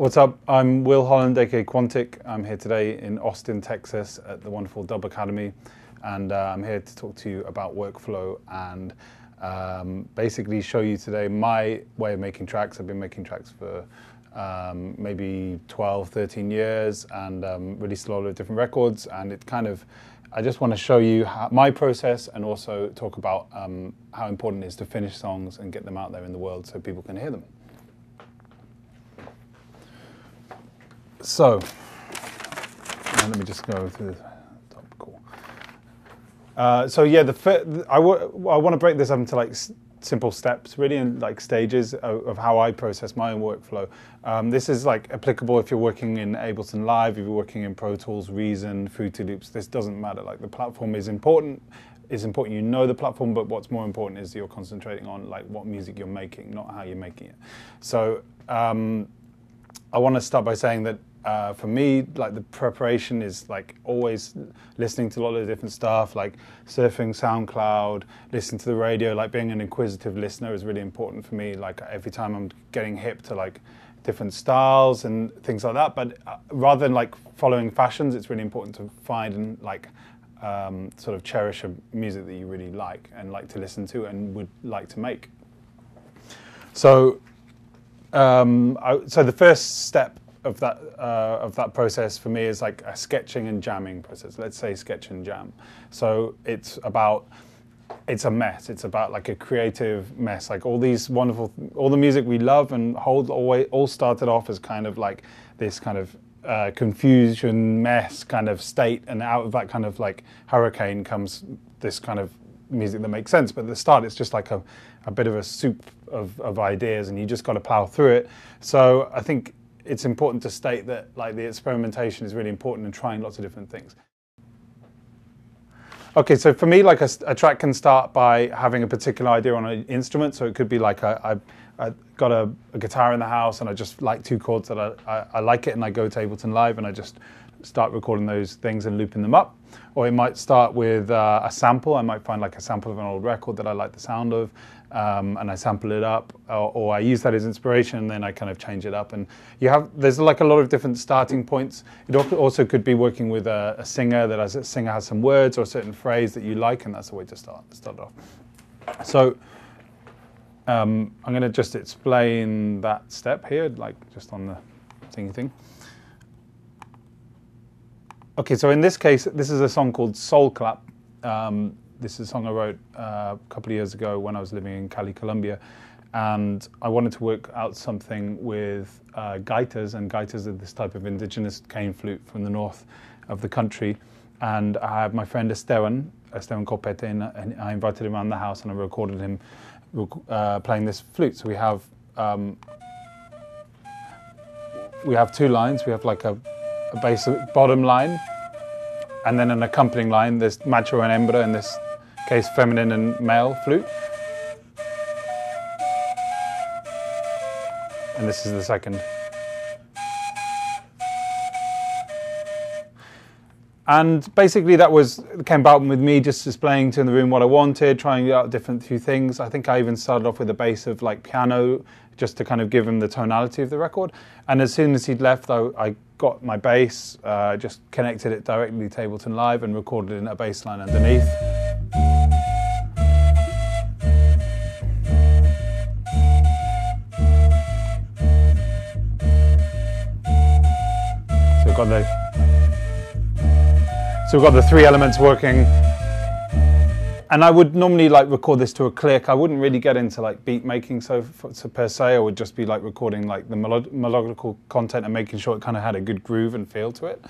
What's up? I'm Will Holland, aka Quantic. I'm here today in Austin, Texas at the wonderful Dub Academy, and I'm here to talk to you about workflow and basically show you today my way of making tracks. I've been making tracks for maybe 12, 13 years and released a lot of different records, and I just want to show you my process and also talk about how important it is to finish songs and get them out there in the world so people can hear them. So, let me just go through the top. Cool. So yeah, I want to break this up into like simple steps, really, and like stages of how I process my own workflow. This is like applicable if you're working in Ableton Live, if you're working in Pro Tools, Reason, Fruity Loops. This doesn't matter. Like the platform is important. It's important you know the platform, but what's more important is you're concentrating on like what music you're making, not how you're making it. So I want to start by saying that for me, like the preparation is like always listening to a lot of different stuff, like surfing SoundCloud, listening to the radio, like being an inquisitive listener is really important for me. Like every time I'm getting hip to like different styles and things like that. But rather than like following fashions, it's really important to find and like sort of cherish a music that you really like and like to listen to and would like to make. So, so the first step of that process for me is like a sketching and jamming process. Let's say sketch and jam. So it's a mess. It's about like a creative mess. Like all the music we love and hold all started off as kind of like this kind of confusion, mess kind of state, and out of that kind of like hurricane comes this kind of music that makes sense. But at the start, it's just like a bit of a soup of ideas, and you just got to plow through it. So I think it's important to state that like the experimentation is really important and trying lots of different things. Okay, so for me, like a track can start by having a particular idea on an instrument. So it could be like I got a guitar in the house and I just like two chords that I like it, and I go to Ableton Live and I just start recording those things and looping them up. Or it might start with a sample. I might find like a sample of an old record that I like the sound of, and I sample it up, or I use that as inspiration, and then I kind of change it up. And there's like a lot of different starting points. It also could be working with a singer has some words or a certain phrase that you like, and that's the way to start off. So I'm going to just explain that step here, like just on the thingy thing. Okay, so in this case, this is a song called Soul Clap. This is a song I wrote a couple of years ago when I was living in Cali, Colombia, and I wanted to work out something with Gaitas, and Gaitas are this type of indigenous cane flute from the north of the country. And I have my friend Esteban Copete, and I invited him around the house and I recorded him playing this flute. So we have two lines. We have like a bass bottom line, and then an accompanying line. There's macho and hembra, in this case feminine and male flute. And this is the second. And basically that came about with me just displaying to in the room what I wanted, trying out different few things. I think I even started off with a bass of like piano, just to kind of give him the tonality of the record. And as soon as he'd left, I got my bass, just connected it directly to Ableton Live and recorded in a bass line underneath. So we've got the three elements working. And I would normally like record this to a click. I wouldn't really get into like beat making so per se. I would just be like recording like the melodical content and making sure it kind of had a good groove and feel to it.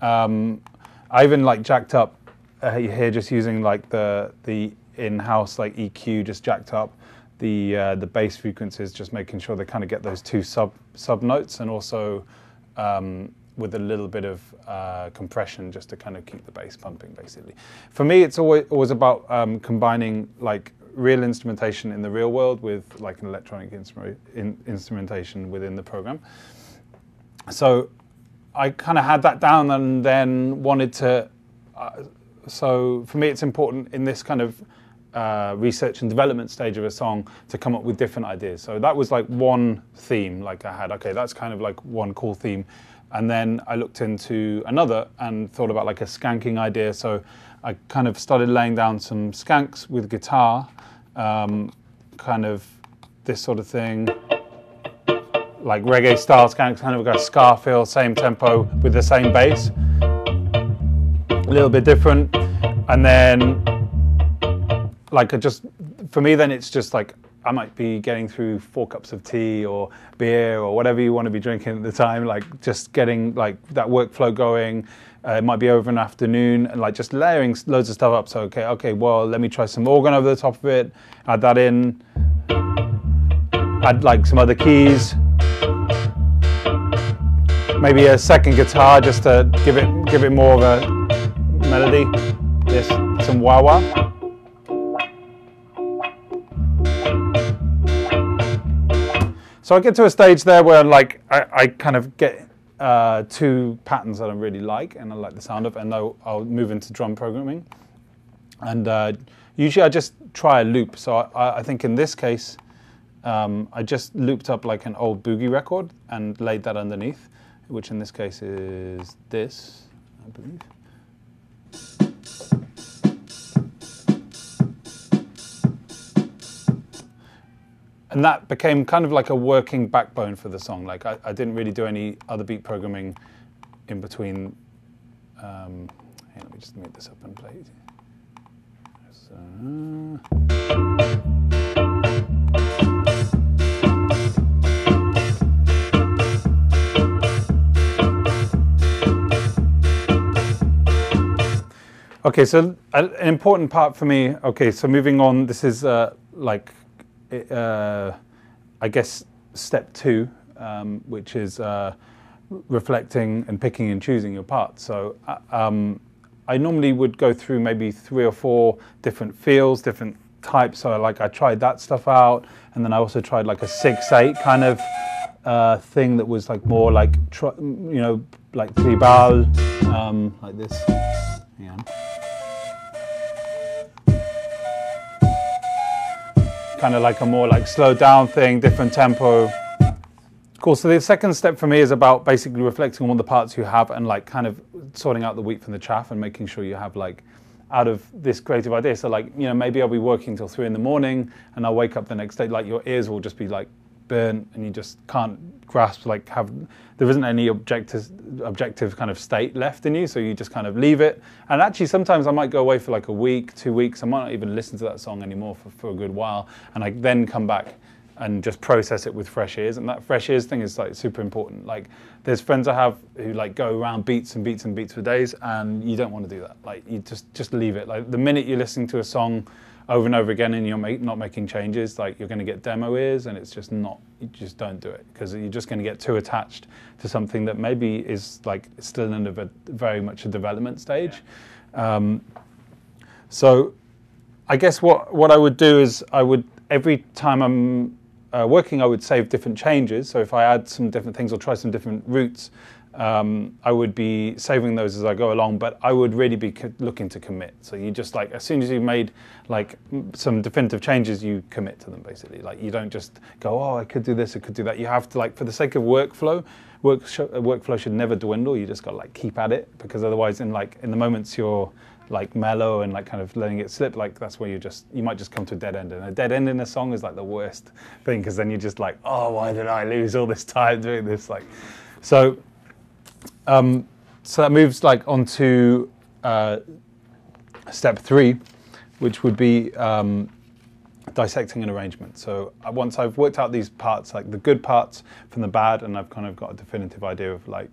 I even like jacked up here, just using like the in-house like EQ, just jacked up the bass frequencies, just making sure they kind of get those two sub notes, and also with a little bit of compression just to kind of keep the bass pumping, basically. For me, it's always about combining like real instrumentation in the real world with like an electronic instrumentation within the program. So I kind of had that down, and then wanted to, so for me it's important in this kind of research and development stage of a song to come up with different ideas. So that was like one theme, like I had, okay, that's kind of like one cool theme. And then I looked into another and thought about like a skanking idea. So I kind of started laying down some skanks with guitar, kind of this sort of thing, like reggae style skanks, kind of got a ska feel, same tempo with the same bass, a little bit different. And then like for me then it's just like I might be getting through 4 cups of tea or beer or whatever you want to be drinking at the time, like just getting like that workflow going. It might be over an afternoon and like just layering loads of stuff up. So okay, well, let me try some organ over the top of it, add that in, add like some other keys, maybe a second guitar just to give it more of a melody. This, some wah-wah. So I get to a stage there where like I kind of get 2 patterns that I really like and I like the sound of, and I'll move into drum programming. And usually I just try a loop. So I think in this case, I just looped up like an old boogie record and laid that underneath, which in this case is this, I believe. And that became kind of like a working backbone for the song. Like I didn't really do any other beat programming in between. Here, let me just move this up and play it. Okay, so an important part for me. Okay, so moving on. This is like. I guess step 2, which is reflecting and picking and choosing your parts. So I normally would go through maybe 3 or 4 different feels, different types. So like I tried that stuff out, and then I also tried like a 6/8 kind of thing that was like more like like tribal, like this. Yeah. Kind of like a more like slowed down thing, different tempo. Cool, so the second step for me is about basically reflecting on all the parts you have and like kind of sorting out the wheat from the chaff and making sure you have like out of this creative idea. So like, maybe I'll be working till 3 in the morning and I'll wake up the next day, like your ears will just be like burnt and you just can't grasp, like there isn't any objective kind of state left in you, so you just kind of leave it. And actually sometimes I might go away for like a week, 2 weeks, I might not even listen to that song anymore for a good while, and I then come back and just process it with fresh ears. And that fresh ears thing is like super important. Like there's friends I have who like go around beats and beats and beats for days, and you don't want to do that. Like you just leave it. Like the minute you're listening to a song over and over again and you're not making changes, like you're going to get demo ears, and it's just not, you just don't do it, because you're just going to get too attached to something that maybe is like still in a very much a development stage. So I guess what I would do is every time I'm working, I would save different changes. So if I add some different things or try some different routes, I would be saving those as I go along, but I would really be looking to commit. So you just like, as soon as you've made like some definitive changes, you commit to them basically. Like you don't just go, oh, I could do this, I could do that. You have to, like, for the sake of workflow should never dwindle. You just got to like keep at it, because otherwise in the moments you're like mellow and like kind of letting it slip, like that's where you might just come to a dead end. And a dead end in a song is like the worst thing, because then you're just like, oh, why did I lose all this time doing this? Like, so that moves like onto step 3, which would be dissecting an arrangement. So once I've worked out these parts, like the good parts from the bad, and I've kind of got a definitive idea of like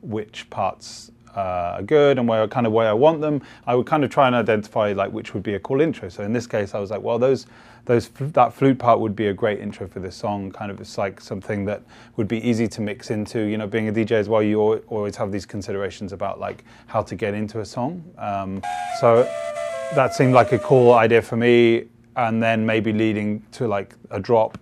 which parts are good and where I want them, I would kind of try and identify like which would be a cool intro. So in this case, I was like, well, that flute part would be a great intro for this song. Kind of, it's like something that would be easy to mix into. Being a DJ as well, you always have these considerations about like how to get into a song. So that seemed like a cool idea for me. And then maybe leading to like a drop,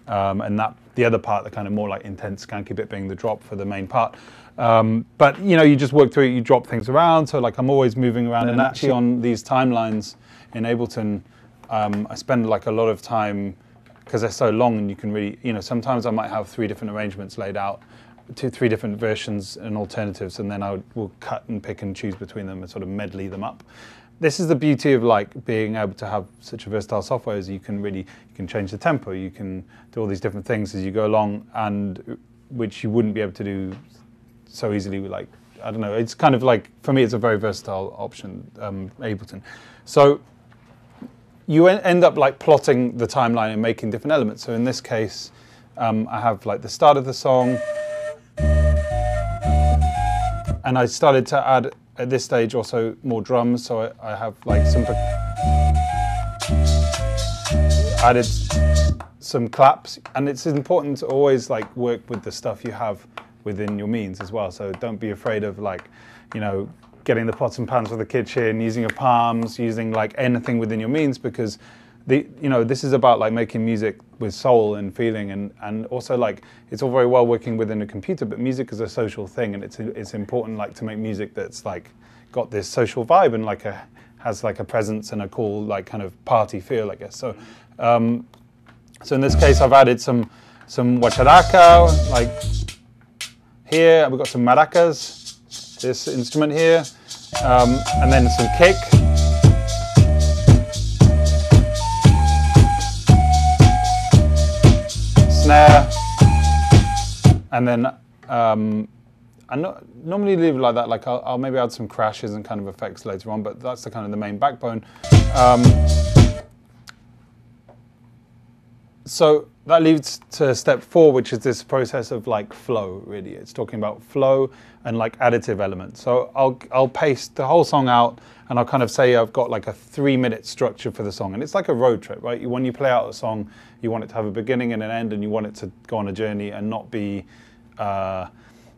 and that the other part, the kind of more like intense skanky bit, being the drop for the main part. But you just work through it, you drop things around. So like I'm always moving around, and actually on these timelines in Ableton, I spend like a lot of time, because they're so long and you can really, sometimes I might have 3 different arrangements laid out, 3 different versions and alternatives, and then I will cut and pick and choose between them and sort of medley them up. This is the beauty of like being able to have such a versatile software, is you can change the tempo, you can do all these different things as you go along, and which you wouldn't be able to do so easily with, like, I don't know, it's kind of like, for me it's a very versatile option, Ableton. So you end up like plotting the timeline and making different elements. So in this case, I have like the start of the song, and I started to add at this stage also more drums, so I have like added some claps, and it's important to always like work with the stuff you have within your means as well. So don't be afraid of like, getting the pots and pans for the kitchen, using your palms, using like anything within your means, because this is about like making music with soul and feeling, and also like it's all very well working within a computer, but music is a social thing, and it's important like to make music that's like got this social vibe and like has like a presence and a cool like kind of party feel, I guess. So so in this case I've added some guacharaca, like here we've got some maracas, this instrument here, and then some kick. Snare, and then I normally leave it like that. Like I'll maybe add some crashes and kind of effects later on, but that's the kind of the main backbone. So that leads to step 4, which is this process of like flow. Really, it's talking about flow and like additive elements. So I'll paste the whole song out, and I'll kind of say I've got like a 3-minute structure for the song, and it's like a road trip, right? When you play out a song, you want it to have a beginning and an end, and you want it to go on a journey and not be.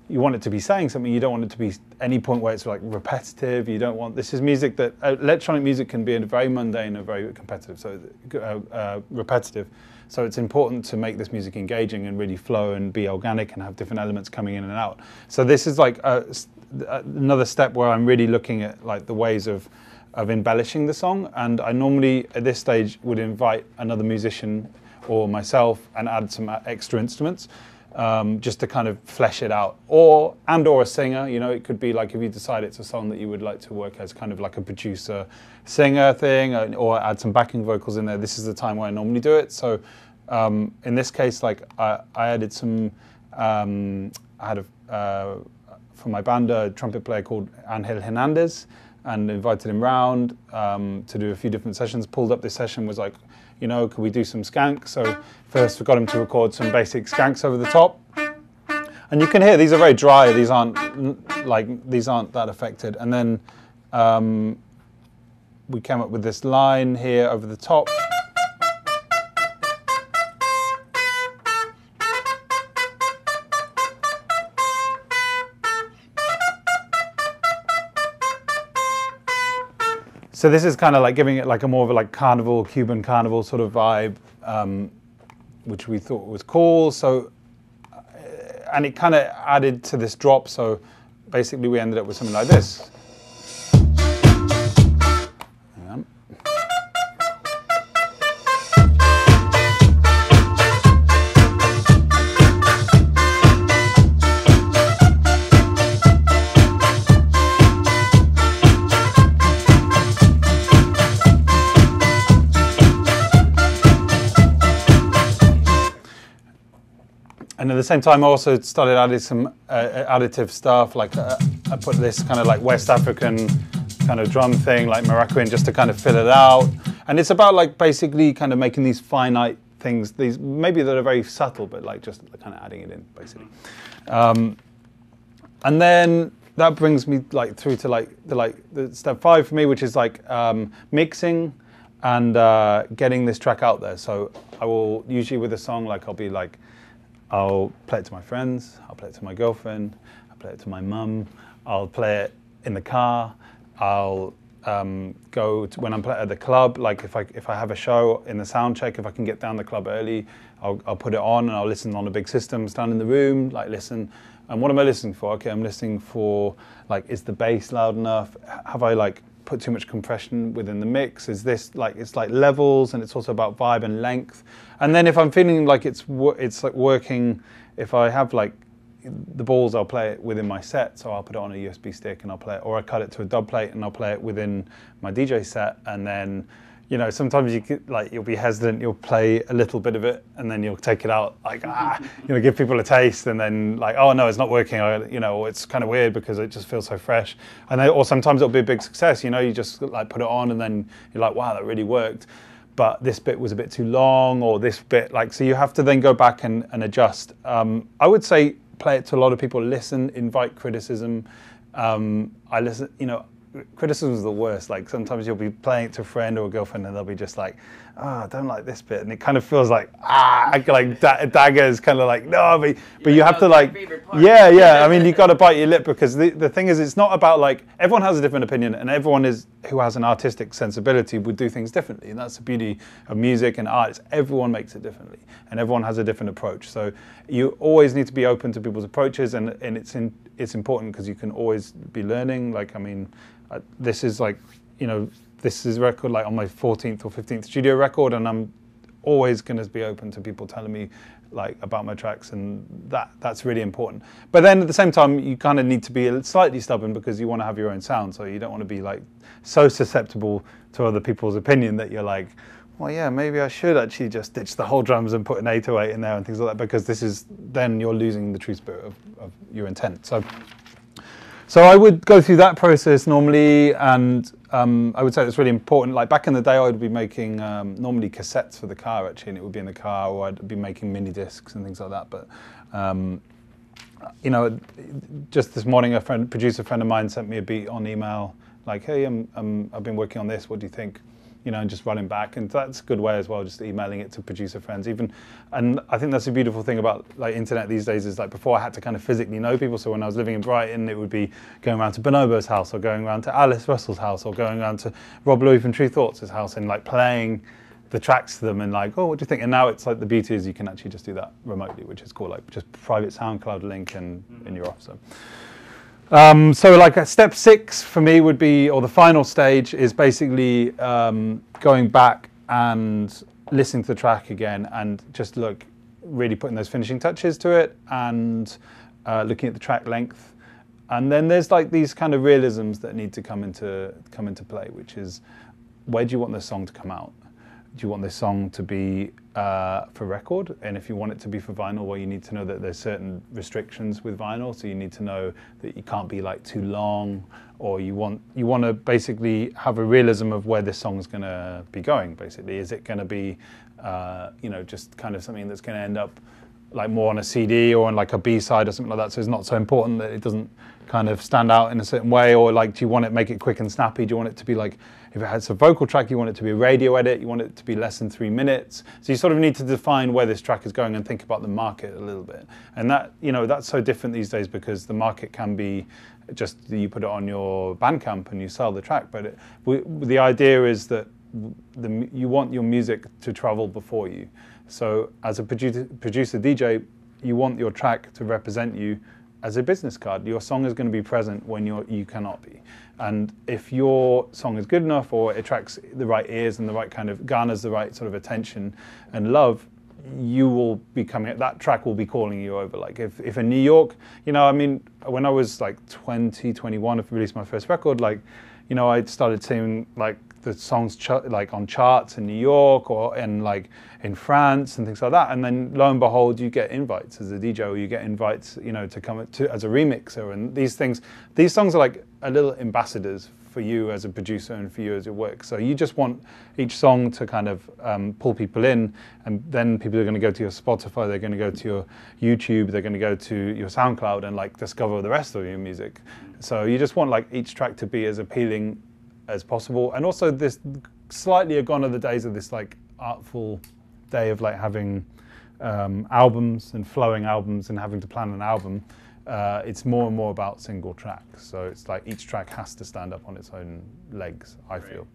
You want it to be saying something. You don't want it to be any point where it's like repetitive. You don't want. This is music that electronic music can be very mundane and very competitive, so repetitive. So it's important to make this music engaging and really flow and be organic and have different elements coming in and out. So this is like another step where I'm really looking at like the ways of embellishing the song. And I normally at this stage would invite another musician or myself and add some extra instruments, just to kind of flesh it out, or a singer. It could be like if you decide it's a song that you would like to work as kind of like a producer singer thing, or add some backing vocals in there. This is the time where I normally do it. So in this case, like I added some, I had for my band a trumpet player called Angel Hernandez, and invited him round to do a few different sessions. Pulled up this session, was like, could we do some skank? So first we got him to record some basic skanks over the top. And you can hear these are very dry, these aren't that affected. And then we came up with this line here over the top. So this is kind of like giving it like a more of a like carnival, Cuban carnival sort of vibe, which we thought was cool. So, and it kind of added to this drop. So basically we ended up with something like this. Hang on. And at the same time, I also started adding some additive stuff. Like I put this kind of like West African kind of drum thing, like maraca, just to kind of fill it out. And it's about like basically kind of making these finite things, these maybe that are very subtle, but like just kind of adding it in, basically. And then that brings me like through to the step 5 for me, which is like mixing and getting this track out there. So I will usually with a song, like I'll play it to my friends, I'll play it to my girlfriend, I'll play it to my mum, I'll play it in the car, I'll go to when I'm at the club, like if I have a show in the sound check, if I can get down the club early, I'll put it on and I'll listen on a big system, stand in the room, like listen. And what am I listening for? Okay, I'm listening for like, is the bass loud enough? Have I like put too much compression within the mix? Is this like, it's like levels, and it's also about vibe and length. And then if I'm feeling like it's like working, if I have like the balls, I'll play it within my set, so I'll put it on a USB stick and I'll play it, or I cut it to a dub plate and I'll play it within my DJ set. And then, you know, sometimes you could, like, you'll be hesitant, you'll play a little bit of it and then you'll take it out, like, you know, give people a taste, and then like, oh no, it's not working, or, you know, it's kind of weird because it just feels so fresh. And then, or sometimes it'll be a big success, you know, you just like put it on and then you're like, wow, that really worked. But this bit was a bit too long, or this bit, like, so you have to then go back and adjust. I would say play it to a lot of people, listen, invite criticism. I listen, you know, criticism is the worst. Like sometimes you'll be playing it to a friend or a girlfriend and they'll be just like, I don't like this bit. And it kind of feels like, daggers, kind of like, no, but you have to like, I mean, you got to bite your lip, because the thing is, it's not about like, everyone has a different opinion, and everyone who has an artistic sensibility would do things differently. And that's the beauty of music and art. Everyone makes it differently and everyone has a different approach. So you always need to be open to people's approaches, and it's important because you can always be learning. Like, I mean, this is like, you know, this is a record like on my 14th or 15th studio record, and I'm always going to be open to people telling me like about my tracks, and that's really important. But then at the same time, you kind of need to be slightly stubborn, because you want to have your own sound, so you don't want to be like so susceptible to other people's opinion that you're like, well, yeah, maybe I should actually just ditch the whole drums and put an 808 in there and things like that, because then you're losing the true spirit of your intent. So I would go through that process normally, and I would say it's really important. Like back in the day, I would be making normally cassettes for the car, actually, and it would be in the car, or I'd be making mini discs and things like that. But you know, just this morning, producer friend of mine sent me a beat on email, like, hey, I've been working on this. What do you think? You know, and just running back, and that's a good way as well, just emailing it to producer friends even. And I think that's a beautiful thing about like internet these days, is like before I had to kind of physically know people. So when I was living in Brighton, it would be going around to Bonobo's house, or going around to Alice Russell's house, or going around to Rob Louis from True Thoughts' house, and like playing the tracks to them, and like, oh, what do you think? And now it's like, the beauty is you can actually just do that remotely, which is cool, like just private SoundCloud link and you're off. So like step 6 for me would be, or the final stage is basically going back and listening to the track again, and just really putting those finishing touches to it, and looking at the track length. And then there's like these kind of realisms that need to come into play, which is, where do you want this song to come out? Do you want this song to be for record? And if you want it to be for vinyl, well, you need to know that there's certain restrictions with vinyl. So you need to know that you can't be like too long, or you want to basically have a realism of where this song is going to be going. Basically, is it going to be, you know, just kind of something that's going to end up like more on a CD or on like a B-side or something like that. So it's not so important that it doesn't kind of stand out in a certain way, or like, do you want it, make it quick and snappy? Do you want it to be like, if it has a vocal track, you want it to be a radio edit, you want it to be less than 3 minutes. So you sort of need to define where this track is going and think about the market a little bit. And that, you know, that's so different these days, because the market can be just, you put it on your Bandcamp and you sell the track. But the idea is that you want your music to travel before you. So as a producer DJ, you want your track to represent you as a business card. Your song is going to be present when you cannot be. And if your song is good enough, or it attracts the right ears and the right kind of garners the right sort of attention and love, you will be coming, that track will be calling you over. Like if in New York, you know, I mean, when I was like 20, 21, I released my first record, like, you know, I started seeing like the songs like on charts in New York, or like in France and things like that. And then lo and behold, you get invites as a DJ, or you get invites, you know, to come as a remixer. And these songs are like a little ambassadors for you as a producer and for you as your work. So you just want each song to kind of pull people in, and then people are going to go to your Spotify, they're going to go to your YouTube, they're going to go to your SoundCloud and like discover the rest of your music. So you just want like each track to be as appealing as possible. And also, this slightly are gone are the days of this like artful day of like having albums and flowing albums and having to plan an album. It's more and more about single tracks. So it's like each track has to stand up on its own legs, I feel.